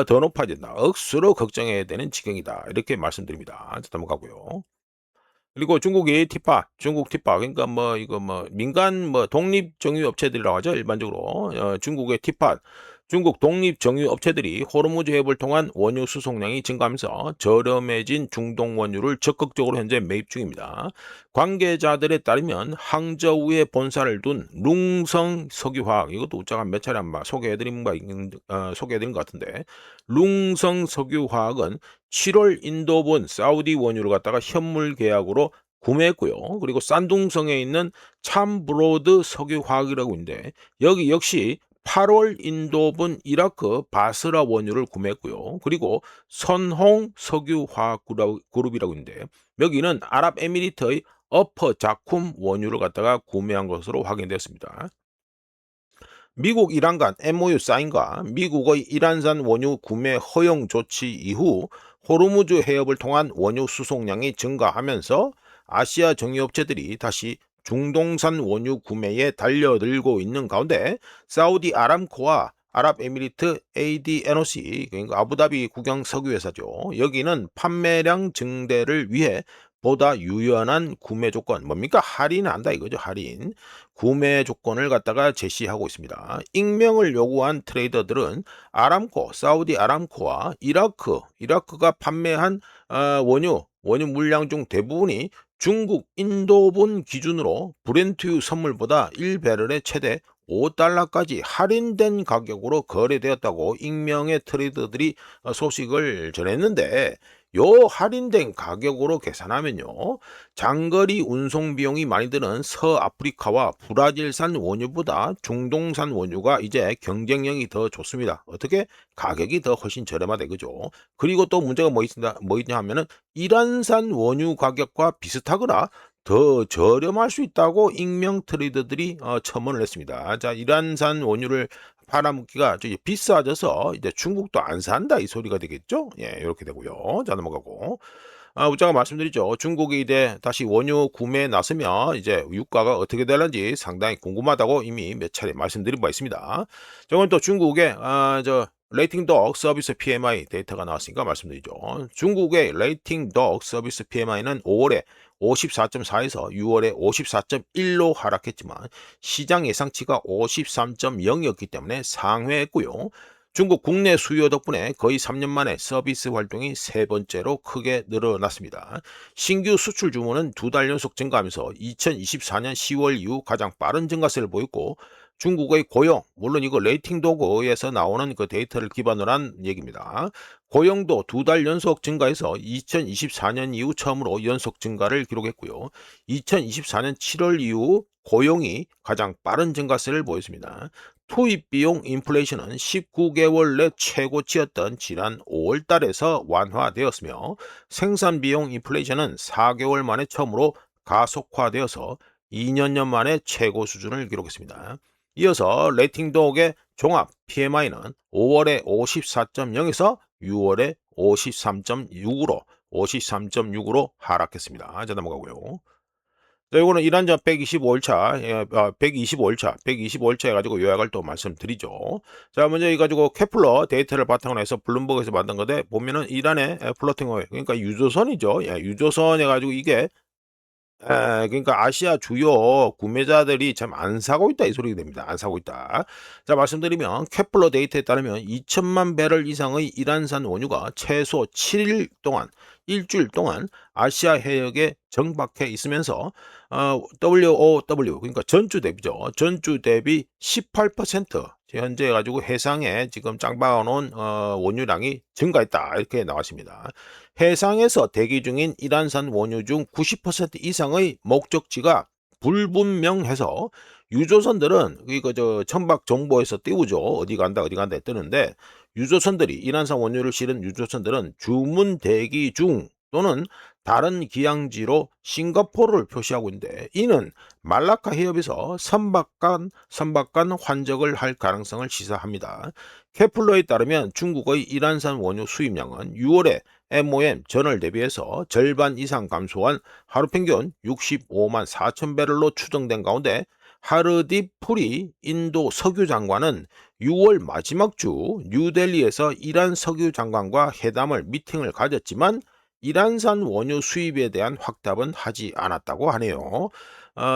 더 높아진다. 억수로 걱정해야 되는 지경이다. 이렇게 말씀드립니다. 넘어가고요. 그리고 중국이 티파, 중국 티파, 그러니까 뭐 이거 뭐 민간 뭐 독립 정유 업체들이라고 하죠. 일반적으로 중국의 티파, 중국 독립 정유 업체들이 호르무즈 해협을 통한 원유 수송량이 증가하면서 저렴해진 중동 원유를 적극적으로 현재 매입 중입니다. 관계자들에 따르면 항저우에 본사를 둔 룽성 석유화학, 이것도 우짜가 몇 차례 한번 소개해드린 것 같은데, 룽성 석유화학은 7월 인도본 사우디 원유를 갖다가 현물 계약으로 구매했고요. 그리고 싼둥성에 있는 참브로드 석유화학이라고 있는데 여기 역시 8월 인도본 이라크 바스라 원유를 구매했고요. 그리고 선홍 석유화학 그룹이라고 있는데 여기는 아랍에미리트의 어퍼 자쿰 원유를 갖다가 구매한 것으로 확인됐습니다. 미국 이란 간 MOU 사인과 미국의 이란산 원유 구매 허용 조치 이후 호르무즈 해협을 통한 원유 수송량이 증가하면서 아시아 정유업체들이 다시 중동산 원유 구매에 달려들고 있는 가운데 사우디 아람코와 아랍에미리트 ADNOC, 그러니까 아부다비 국영 석유회사죠. 여기는 판매량 증대를 위해 보다 유연한 구매 조건, 뭡니까? 할인을 한다 이거죠. 할인. 구매 조건을 갖다가 제시하고 있습니다. 익명을 요구한 트레이더들은 아람코, 사우디 아람코와 이라크가 판매한 원유 물량 중 대부분이 중국 인도본 기준으로 브렌트유 선물보다 1배럴에 최대 $5까지 할인된 가격으로 거래되었다고 익명의 트레이더들이 소식을 전했는데 요 할인된 가격으로 계산하면요. 장거리 운송 비용이 많이 드는 서아프리카와 브라질산 원유보다 중동산 원유가 이제 경쟁력이 더 좋습니다. 어떻게? 가격이 더 훨씬 저렴하다 그죠? 그리고 또 문제가 뭐 있냐 하면은 이란산 원유 가격과 비슷하거나 더 저렴할 수 있다고 익명 트레이더들이 첨언을 했습니다. 자, 이란산 원유를 팔아먹기가 비싸져서 이제 중국도 안 산다 이 소리가 되겠죠? 예, 이렇게 되고요. 자, 넘어가고. 우짜가 말씀드리죠. 중국이 이제 다시 원유 구매에 나서면 이제 유가가 어떻게 되는지 상당히 궁금하다고 이미 몇 차례 말씀드린 바 있습니다. 저건 또 중국의 레이팅 덕 서비스 PMI 데이터가 나왔으니까 말씀드리죠. 중국의 레이팅 덕 서비스 PMI는 5월에 54.4에서 6월에 54.1로 하락했지만 시장 예상치가 53.0이었기 때문에 상회했고요. 중국 국내 수요 덕분에 거의 3년 만에 서비스 활동이 세 번째로 크게 늘어났습니다. 신규 수출 주문은 2달 연속 증가하면서 2024년 10월 이후 가장 빠른 증가세를 보였고 중국의 고용, 물론 이거 레이팅 도구에서 나오는 그 데이터를 기반으로 한 얘기입니다. 고용도 2달 연속 증가해서 2024년 이후 처음으로 연속 증가를 기록했고요. 2024년 7월 이후 고용이 가장 빠른 증가세를 보였습니다. 투입 비용 인플레이션은 19개월 내 최고치였던 지난 5월 달에서 완화되었으며 생산 비용 인플레이션은 4개월 만에 처음으로 가속화되어서 2년 만에 최고 수준을 기록했습니다. 이어서 레이팅독의 종합 PMI는 5월에 54.0에서 6월에 53.6으로 하락했습니다. 자, 넘어가고요. 자, 요거는 이란전 125일차, 125일차 해가지고 요약을 또 말씀드리죠. 자, 먼저 이 가지고 케플러 데이터를 바탕으로 해서 블룸버그에서 만든 건데, 보면은 이란의 플로팅 오일, 그러니까 유조선이죠. 예, 유조선 해가지고 이게 그러니까 아시아 주요 구매자들이 참 안 사고 있다 이 소리가 됩니다. 안 사고 있다. 자, 말씀드리면 케플러 데이터에 따르면 2천만 배럴 이상의 이란산 원유가 최소 7일 동안 일주일 동안 아시아 해역에 정박해 있으면서 WOW 그러니까 전주 대비죠. 전주 대비 18% 현재 가지고 해상에 지금 짱박아 놓은 원유량이 증가했다 이렇게 나왔습니다. 해상에서 대기 중인 이란산 원유 중 90% 이상의 목적지가 불분명해서 유조선들은 이거 저 청박 정보에서 띄우죠. 어디 간다 뜨는데 유조선들이 이란산 원유를 실은 유조선들은 주문 대기 중 또는 다른 기항지로 싱가포르를 표시하고 있는데 이는 말라카 해협에서 선박간 환적을 할 가능성을 시사합니다. 케플러에 따르면 중국의 이란산 원유 수입량은 6월에 MOM 전월 대비해서 절반 이상 감소한 하루 평균 65만 4천 배럴로 추정된 가운데 하르딥 프리 인도 석유 장관은 6월 마지막 주 뉴델리에서 이란 석유 장관과 미팅을 가졌지만 이란산 원유 수입에 대한 확답은 하지 않았다고 하네요.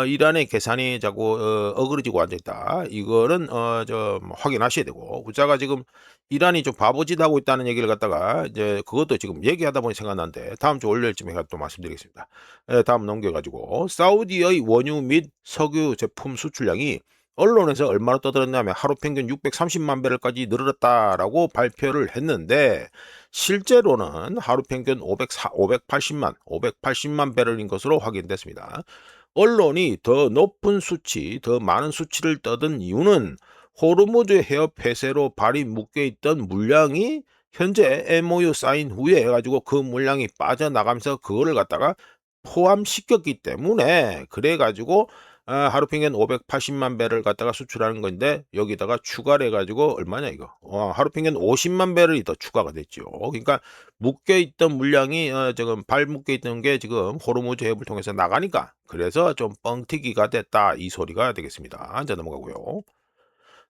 이란의 계산이 자꾸 어그러지고 앉아있다. 이거는 확인하셔야 되고 우자가 지금 이란이 좀 바보짓 하고 있다는 얘기를 갖다가 이제 그것도 지금 얘기하다 보니 생각난데 다음 주 월요일쯤에 또 말씀드리겠습니다. 다음 넘겨가지고 사우디의 원유 및 석유 제품 수출량이 언론에서 얼마나 떠들었냐면 하루 평균 630만 배럴까지 늘었다라고 발표를 했는데 실제로는 하루 평균 580만 배럴인 것으로 확인됐습니다. 언론이 더 높은 수치, 더 많은 수치를 떠든 이유는 호르무즈 해협 폐쇄로 발이 묶여있던 물량이 현재 MOU 사인 후에 해가지고 그 물량이 빠져나가면서 그거를 갖다가 포함시켰기 때문에 그래가지고 하루 평균 580만 배를 갖다가 수출하는 건데 여기다가 추가를 해가지고 얼마냐 이거 하루 평균 50만 배럴이 더 추가가 됐죠. 그러니까 묶여있던 물량이 지금 발 묶여있던 게 지금 호르무즈 해협을 통해서 나가니까 그래서 좀 뻥튀기가 됐다 이 소리가 되겠습니다. 이제 넘어가고요.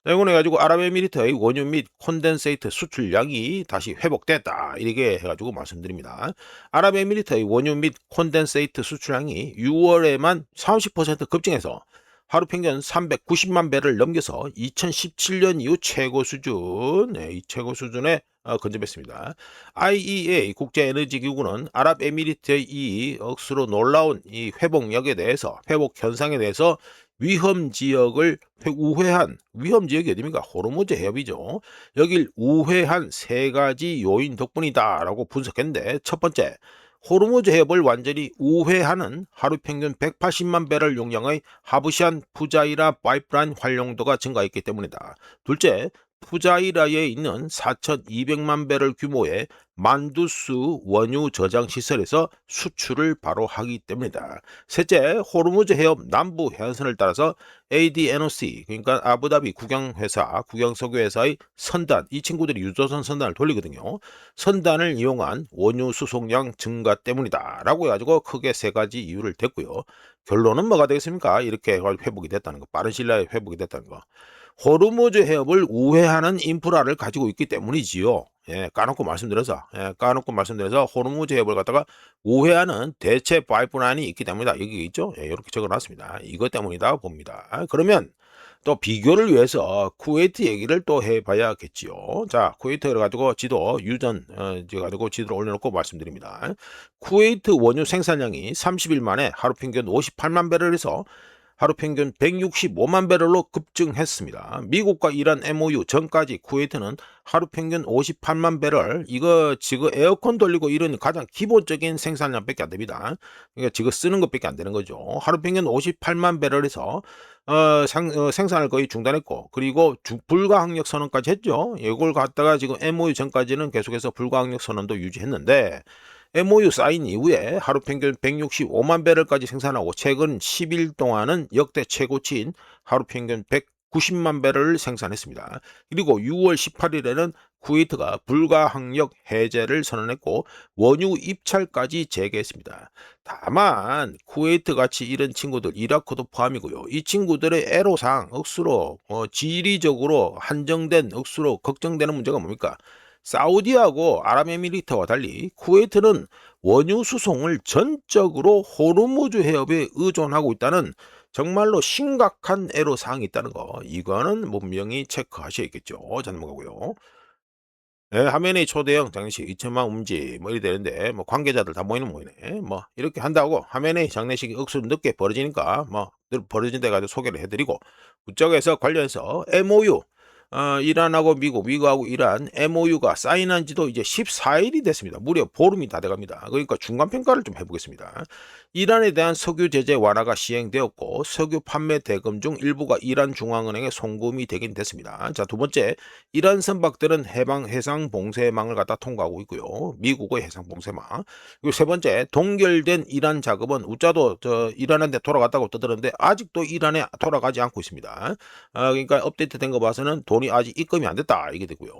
자, 이거는 해가지고 아랍에미리트의 원유 및 콘덴세이트 수출량이 다시 회복됐다 이렇게 해가지고 말씀드립니다. 아랍에미리트의 원유 및 콘덴세이트 수출량이 6월에만 30% 급증해서 하루 평균 390만 배를 넘겨서 2017년 이후 최고 수준, 이 최고 수준에 근접했습니다. IEA 국제에너지기구는 아랍에미리트의 이 억수로 놀라운 이 회복력에 대해서 회복 현상에 대해서 위험 지역을 우회한 위험 지역이 어디입니까? 호르무즈 해협이죠. 여길 우회한 세 가지 요인 덕분이다라고 분석했는데 첫 번째, 호르무즈 해협을 완전히 우회하는 하루 평균 180만 배럴 용량의 하부시안 푸자이라 파이프라인 활용도가 증가했기 때문이다. 둘째, 푸자이라에 있는 4,200만 배럴 규모의 만두스 원유 저장 시설에서 수출을 바로 하기 때문이다. 셋째, 호르무즈 해협 남부 해안선을 따라서 ADNOC 그러니까 아부다비 국영석유회사의 선단 이 친구들이 유조선 선단을 돌리거든요. 선단을 이용한 원유 수송량 증가 때문이다 라고 해가지고 크게 세 가지 이유를 댔고요. 결론은 뭐가 되겠습니까? 이렇게 회복이 됐다는 거, 빠른 시일 내에 회복이 됐다는 거. 호르무즈 해협을 우회하는 인프라를 가지고 있기 때문이지요. 까놓고 말씀드려서 호르무즈 해협을 갖다가 우회하는 대체 파이프라인이 있기 때문이다. 여기 있죠? 이렇게 적어놨습니다. 이것 때문이다 봅니다. 그러면 또 비교를 위해서 쿠웨이트 얘기를 또 해봐야겠지요. 자, 쿠웨이트를 가지고 지도 유전 가지고 지도를 올려놓고 말씀드립니다. 쿠웨이트 원유 생산량이 30일 만에 하루 평균 58만 배럴에서 하루 평균 165만 배럴로 급증했습니다. 미국과 이란 MOU 전까지 쿠웨이트는 하루 평균 58만 배럴, 이거 지금 에어컨 돌리고 이런 가장 기본적인 생산량밖에 안 됩니다. 그러니까 지금 쓰는 것밖에 안 되는 거죠. 하루 평균 58만 배럴에서 생산을 거의 중단했고, 그리고 불가항력 선언까지 했죠. 이걸 갖다가 지금 MOU 전까지는 계속해서 불가항력 선언도 유지했는데, MOU 사인 이후에 하루 평균 165만 배럴까지 생산하고, 최근 10일 동안은 역대 최고치인 하루 평균 190만 배럴을 생산했습니다. 그리고 6월 18일에는 쿠웨이트가 불가항력 해제를 선언했고, 원유 입찰까지 재개했습니다. 다만 쿠웨이트 같이 이런 친구들, 이라크도 포함이고요. 이 친구들의 애로사항, 억수로 지리적으로 한정된, 억수로 걱정되는 문제가 뭡니까? 사우디하고 아랍에미리트와 달리 쿠웨이트는 원유 수송을 전적으로 호르무즈 해협에 의존하고 있다는 정말로 심각한 애로사항이 있다는 거, 이거는 분명히 체크하셔야겠죠. 전문가고요. 예, 화면에 초대형 장례식 2천만 움지 뭐 이래 되는데, 뭐 관계자들 다 모이는 모이네. 뭐 이렇게 한다고 화면에 장례식이 억수로 늦게 벌어지니까 뭐 늘 벌어진 데 가지고 소개를 해드리고, 그쪽에서 관련해서 MOU, 이란하고 미국하고 이란 MOU가 사인한 지도 이제 14일이 됐습니다. 무려 보름이 다 돼갑니다. 그러니까 중간 평가를 좀 해보겠습니다. 이란에 대한 석유 제재 완화가 시행되었고, 석유 판매 대금 중 일부가 이란 중앙은행에 송금이 되긴 됐습니다. 자, 두 번째, 이란 선박들은 해상 봉쇄망을 갖다 통과하고 있고요. 미국의 해상 봉쇄망. 그리고 세 번째, 동결된 이란 자금은 우짜도 이란한테 돌아갔다고 떠드는데 아직도 이란에 돌아가지 않고 있습니다. 그러니까 업데이트된 거 봐서는 돈이 아직 입금이 안 됐다 이게 되고요.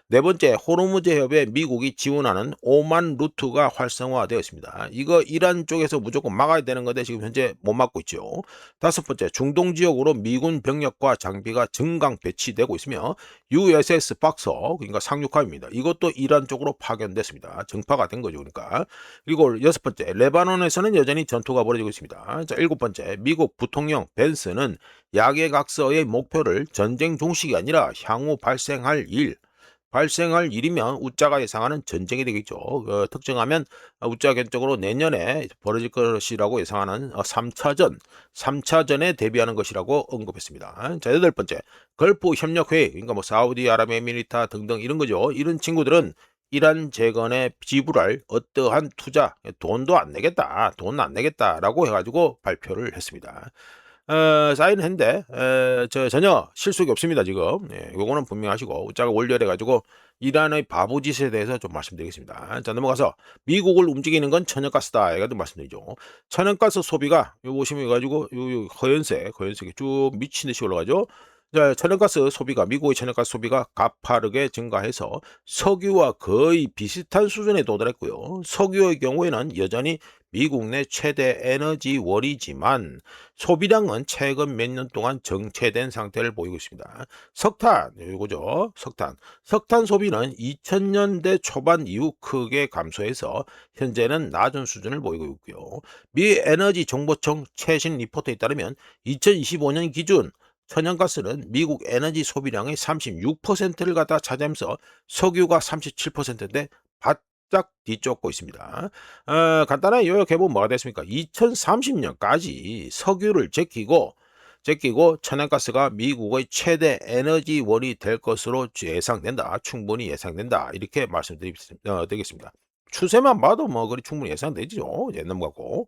네 번째, 호르무즈 해협에 미국이 지원하는 오만 루트가 활성화되어 있습니다. 이거 이란 쪽에서 무조건 막아야 되는 건데 지금 현재 못 막고 있죠. 다섯 번째, 중동 지역으로 미군 병력과 장비가 증강 배치되고 있으며 USS 박서, 그러니까 상륙함입니다. 이것도 이란 쪽으로 파견됐습니다. 정파가 된 거죠. 그러니까. 그리고 여섯 번째, 레바논에서는 여전히 전투가 벌어지고 있습니다. 자, 일곱 번째, 미국 부통령 벤스는 약외각서의 목표를 전쟁 종식이 아니라 향후 발생할 일이면 우짜가 예상하는 전쟁이 되겠죠. 특정하면 우짜 견적으로 내년에 벌어질 것이라고 예상하는 3차전에 대비하는 것이라고 언급했습니다. 자, 여덟 번째, 걸프 협력회의, 그러니까 뭐 사우디아라비아에미리트 등등 이런 거죠. 이런 친구들은 이란 재건에 지불할 어떠한 투자, 돈도 안 내겠다, 돈 안 내겠다라고 해가지고 발표를 했습니다. 사인을 했는데 전혀 실속이 없습니다 지금. 예, 요거는 분명하시고, 우짜가 원료래 가지고 이란의 바보짓에 대해서 좀 말씀드리겠습니다. 자, 넘어가서 미국을 움직이는 건 천연가스다 이것도 말씀드리죠. 천연가스 소비가 요 보시면 가지고 요 허연색이 쭉 미친 듯이 올라가죠. 자, 천연가스 소비가, 미국의 천연가스 소비가 가파르게 증가해서 석유와 거의 비슷한 수준에 도달했고요. 석유의 경우에는 여전히 미국 내 최대 에너지 월이지만 소비량은 최근 몇 년 동안 정체된 상태를 보이고 있습니다. 석탄, 이거죠. 석탄 소비는 2000년대 초반 이후 크게 감소해서 현재는 낮은 수준을 보이고 있고요. 미 에너지 정보청 최신 리포트에 따르면 2025년 기준 천연가스는 미국 에너지 소비량의 36%를 갖다 차지하면서 석유가 37%인데 바짝 뒤쫓고 있습니다. 간단하게 요약해보면 뭐가 됐습니까? 2030년까지 석유를 제끼고 천연가스가 미국의 최대 에너지원이 될 것으로 예상된다. 충분히 예상된다. 이렇게 말씀드리겠습니다. 추세만 봐도 뭐 그리 충분히 예상되죠. 옛날 같고.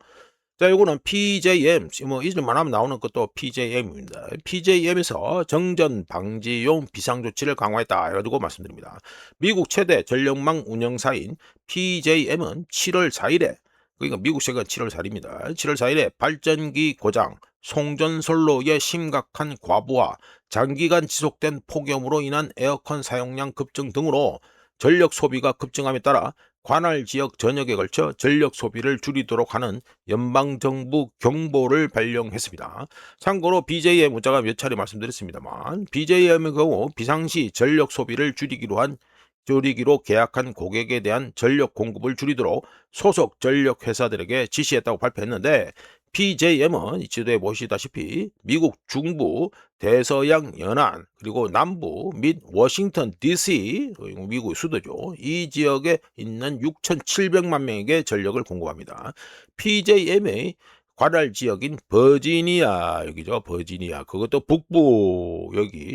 자, 요거는 PJM, 뭐 잊을만 하면 나오는 것도 PJM입니다. PJM에서 정전 방지용 비상조치를 강화했다 해가지고 말씀드립니다. 미국 최대 전력망 운영사인 PJM은 7월 4일에, 그러니까 미국 시간 7월 4일입니다. 7월 4일에 발전기 고장, 송전선로의 심각한 과부하, 장기간 지속된 폭염으로 인한 에어컨 사용량 급증 등으로 전력 소비가 급증함에 따라 관할 지역 전역에 걸쳐 전력 소비를 줄이도록 하는 연방정부 경보를 발령했습니다. 참고로 BJM 문자가 몇 차례 말씀드렸습니다만, BJM의 경우 비상시 전력 소비를 줄이기로 계약한 고객에 대한 전력 공급을 줄이도록 소속 전력 회사들에게 지시했다고 발표했는데, PJM은 지도에 보시다시피 미국 중부, 대서양 연안, 그리고 남부 및 워싱턴 DC, 미국의 수도죠. 이 지역에 있는 6,700만 명에게 전력을 공급합니다. PJM의 관할 지역인 버지니아 여기죠. 버지니아. 그것도 북부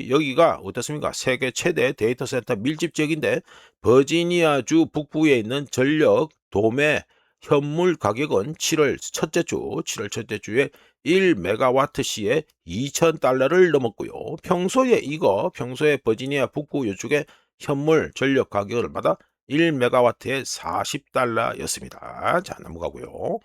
여기가 어떻습니까? 세계 최대 데이터 센터 밀집 지역인데 버지니아주 북부에 있는 전력 도매 현물 가격은 7월 첫째 주에 1메가와트시에 $2,000를 넘었고요. 평소에 버지니아 북부 요쪽에 현물 전력 가격을 마다 1메가와트에 $40였습니다. 자, 넘어가고요.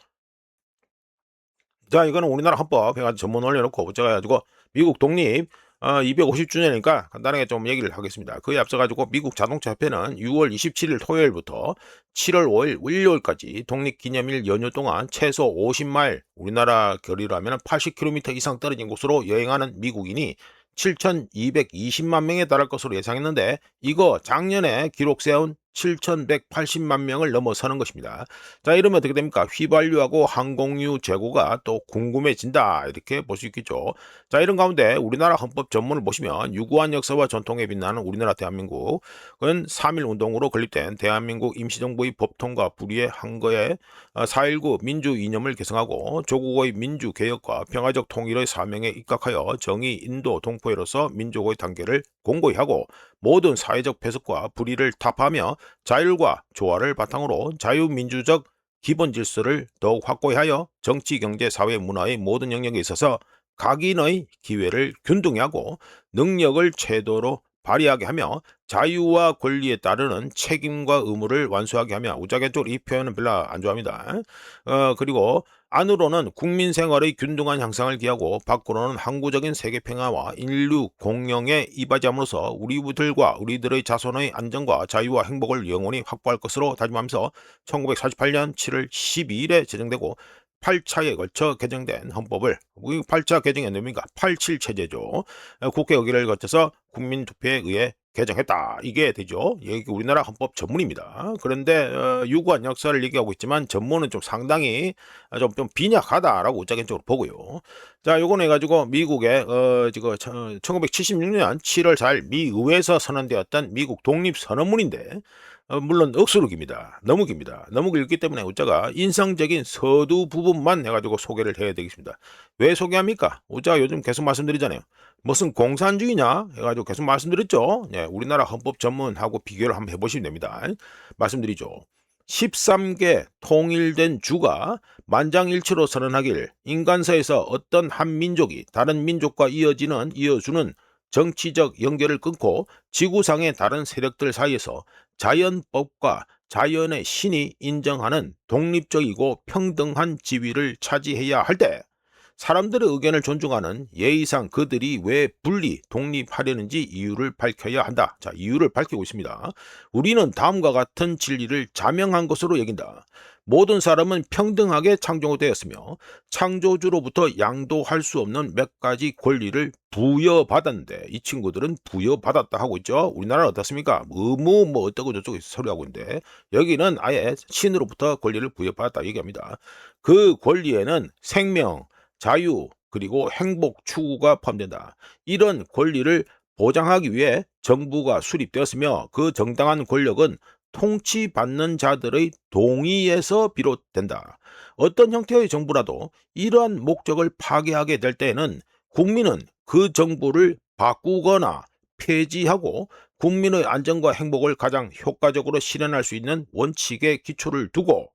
자, 이거는 우리나라 헌법 해가지고 전문 올려놓고 제가 해가지고 미국 독립 250주년이니까 간단하게 좀 얘기를 하겠습니다. 그에 앞서가지고 미국 자동차협회는 6월 27일 토요일부터 7월 5일 일요일까지 독립기념일 연휴 동안 최소 50마일, 우리나라 거리로 하면 80km 이상 떨어진 곳으로 여행하는 미국인이 7,220만 명에 달할 것으로 예상했는데 이거 작년에 기록 세운 7,180만 명을 넘어서는 것입니다. 자, 이러면 어떻게 됩니까? 휘발유하고 항공유 재고가 또 궁금해진다, 이렇게 볼 수 있겠죠. 자, 이런 가운데 우리나라 헌법 전문을 보시면 유구한 역사와 전통에 빛나는 우리나라 대한민국은 3.1 운동으로 건립된 대한민국 임시정부의 법통과 불의의 한거에 4.19 민주 이념을 계승하고 조국의 민주개혁과 평화적 통일의 사명에 입각하여 정의, 인도, 동포회로서 민족의 단계를 공고히 하고 모든 사회적 폐석과 불의를 타파하며 자율과 조화를 바탕으로 자유민주적 기본 질서를 더욱 확고히 하여 정치, 경제, 사회, 문화의 모든 영역에 있어서 각인의 기회를 균등히 하고 능력을 최대로 발휘하게 하며 자유와 권리에 따르는 책임과 의무를 완수하게 하며, 우자개쪽 이 표현은 별로 안 좋아합니다. 그리고 안으로는 국민 생활의 균등한 향상을 기하고 밖으로는 항구적인 세계 평화와 인류 공영에 이바지함으로써 우리들과 우리들의 자손의 안전과 자유와 행복을 영원히 확보할 것으로 다짐하면서 1948년 7월 12일에 제정되고 8차에 걸쳐 개정된 헌법을 8차 개정이 뭡니까? 87체제죠. 국회 의결을 거쳐서 국민투표에 의해 개정했다, 이게 되죠. 여기 우리나라 헌법 전문입니다. 그런데 유구한 역사를 얘기하고 있지만 전문은 좀 상당히 좀 빈약하다라고 우자견적으로 보고요. 자, 요건 해가지고 미국의 지금 1976년 7월 4일 미 의회에서 선언되었던 미국 독립선언문인데 물론 억수로 깁니다. 너무 깁니다. 너무 길기 때문에 우자가 인상적인 서두 부분만 해가지고 소개를 해야 되겠습니다. 왜 소개합니까? 우자가 요즘 계속 말씀드리잖아요. 무슨 공산주의냐 해가지고 계속 말씀드렸죠. 예, 우리나라 헌법 전문하고 비교를 한번 해보시면 됩니다. 말씀드리죠. 13개 통일된 주가 만장일치로 선언하길 인간사에서 어떤 한 민족이 다른 민족과 이어주는 정치적 연결을 끊고 지구상의 다른 세력들 사이에서 자연법과 자연의 신이 인정하는 독립적이고 평등한 지위를 차지해야 할 때 사람들의 의견을 존중하는 예의상 그들이 왜 분리, 독립하려는지 이유를 밝혀야 한다. 자, 이유를 밝히고 있습니다. 우리는 다음과 같은 진리를 자명한 것으로 여긴다. 모든 사람은 평등하게 창조되었으며 창조주로부터 양도할 수 없는 몇 가지 권리를 부여받았는데 이 친구들은 부여받았다 하고 있죠. 우리나라는 어떻습니까? 의무 뭐 어쩌고 저쩌고 소리하고 있는데 여기는 아예 신으로부터 권리를 부여받았다 얘기합니다. 그 권리에는 생명, 자유, 그리고 행복 추구가 포함된다. 이런 권리를 보장하기 위해 정부가 수립되었으며 그 정당한 권력은 통치받는 자들의 동의에서 비롯된다. 어떤 형태의 정부라도 이러한 목적을 파괴하게 될 때에는 국민은 그 정부를 바꾸거나 폐지하고 국민의 안전과 행복을 가장 효과적으로 실현할 수 있는 원칙에 기초를 두고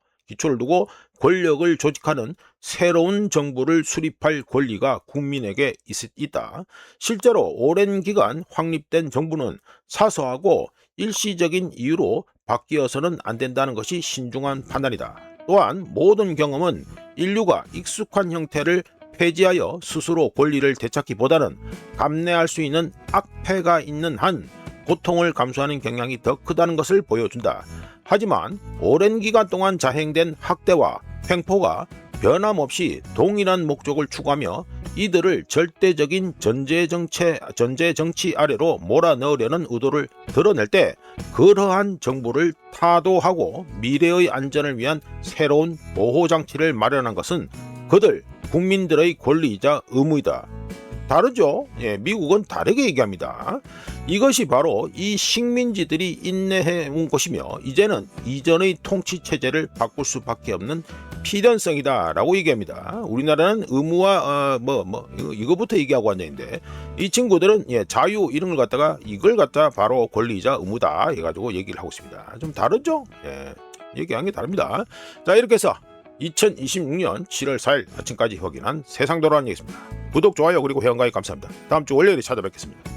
권력을 조직하는 새로운 정부를 수립할 권리가 국민에게 있다. 실제로 오랜 기간 확립된 정부는 사소하고 일시적인 이유로 바뀌어서는 안 된다는 것이 신중한 판단이다. 또한 모든 경험은 인류가 익숙한 형태를 폐지하여 스스로 권리를 되찾기보다는 감내할 수 있는 악폐가 있는 한 고통을 감수하는 경향이 더 크다는 것을 보여준다. 하지만 오랜 기간 동안 자행된 학대와 횡포가 변함없이 동일한 목적을 추구하며 이들을 절대적인 전제 정치 아래로 몰아넣으려는 의도를 드러낼 때 그러한 정부를 타도하고 미래의 안전을 위한 새로운 보호장치를 마련한 것은 그들 국민들의 권리이자 의무이다. 다르죠? 예, 미국은 다르게 얘기합니다. 이것이 바로 이 식민지들이 인내해 온 것이며 이제는 이전의 통치 체제를 바꿀 수밖에 없는 필연성이다라고 얘기합니다. 우리나라는 의무와 이거부터 얘기하고 앉아 있는데 이 친구들은 자유 이런 걸 갖다가 이걸 갖다 바로 권리이자 의무다 해가지고 얘기를 하고 있습니다. 좀 다르죠? 얘기한 게 다릅니다. 자, 이렇게 해서 2026년 7월 4일 아침까지 확인한 세상 돌아가는 얘기입니다. 구독, 좋아요 그리고 회원가입 감사합니다. 다음 주 월요일에 찾아뵙겠습니다.